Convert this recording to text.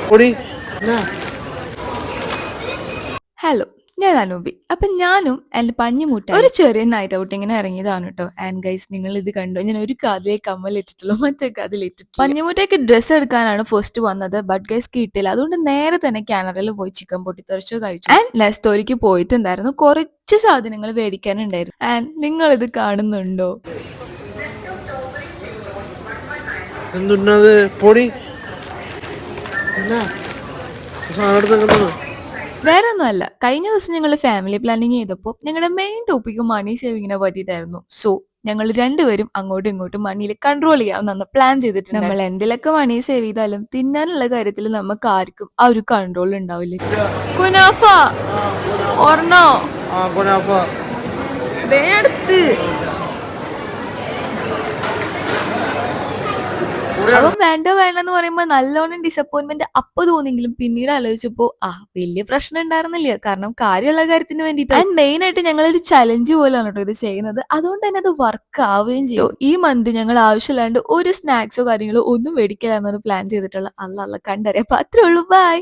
പൊടി ഹലോ, ഞാൻ അനൂപി. അപ്പം ഞാനും എൻ്റെ പഞ്ഞിമുട്ടായി ഒരു ചെറിയ നൈറ്റ് ഔട്ടിങ്ങിന് ഇറങ്ങിയതാണ് കേട്ടോ. ആൻഡ് ഗൈസ്, നിങ്ങൾ ഇത് കണ്ടോ? ഞാൻ ഒരു കാതിലേ കമ്മലിട്ടിട്ടുള്ളൂ, മറ്റേ കാതിലിട്ടിട്ടില്ല. പഞ്ഞിമുട്ടയ്ക്ക് ഡ്രസ്സ് എടുക്കാനാണ് ഫസ്റ്റ് വന്നത്. ബട്ട് ഗൈസ് കിട്ടില്ല. അതുകൊണ്ട് നേരെ തന്നെ കാനറയിൽ പോയി ചിക്കൻ പൊട്ടിത്തെറിച്ച് കഴിച്ചു. ആൻഡ് നെസ്റ്റോലിക്ക് പോയിട്ടുണ്ടായിരുന്നു. കുറച്ച് സാധനങ്ങൾ മേടിക്കാനുണ്ടായിരുന്നു. ആൻഡ് നിങ്ങൾ ഇത് കാണുന്നുണ്ടോ? എന്തുന്നത് പൊടി സാധനം എടുത്ത് വേറെ ഒന്നുമല്ല, കഴിഞ്ഞ ദിവസം ഞങ്ങൾ ഫാമിലി പ്ലാനിങ് ചെയ്തപ്പോൾ ഞങ്ങളുടെ മെയിൻ ടോപ്പിക് മണി സേവിങ്ങിനെ പറ്റിയിട്ടായിരുന്നു. സോ ഞങ്ങൾ രണ്ടുപേരും അങ്ങോട്ടും ഇങ്ങോട്ടും മണിയിൽ കൺട്രോൾ ചെയ്യാമെന്ന് പ്ലാൻ ചെയ്തിട്ടുണ്ട്. നമ്മൾ എന്തിലൊക്കെ മണി സേവ് ചെയ്താലും തിന്നാനുള്ള കാര്യത്തിൽ നമുക്ക് ആർക്കും ആ ഒരു കൺട്രോൾ ഉണ്ടാവില്ല. കുനാഫ ഓർണോ അടുത്ത് അപ്പം വേണ്ട വേണ്ടെന്ന് പറയുമ്പോൾ നല്ലോണം ഡിസപ്പോയിന്റ്മെന്റ് അപ്പൊ തോന്നിയെങ്കിലും പിന്നീട് ആലോചിച്ചപ്പോ വലിയ പ്രശ്നം ഉണ്ടായിരുന്നില്ല. കാരണം കാര്യമുള്ള കാര്യത്തിന് വേണ്ടിയിട്ട്. ആൻഡ് മെയിൻ ആയിട്ട് ഞങ്ങൾ ഒരു ചലഞ്ച് പോലെയാണ് കേട്ടോ ഇത് ചെയ്യുന്നത്. അതുകൊണ്ട് തന്നെ അത് വർക്ക് ആവുകയും ചെയ്തു. ഈ മന്ത് ഞങ്ങൾ ആവശ്യമില്ലാണ്ട് ഒരു സ്നാക്സോ കാര്യങ്ങളോ ഒന്നും മേടിക്കില്ല എന്നാണ് പ്ലാൻ ചെയ്തിട്ടുള്ളത്. അല്ല കണ്ടറിയാം. അപ്പൊ അത്രേ ഉള്ളൂ. ബൈ.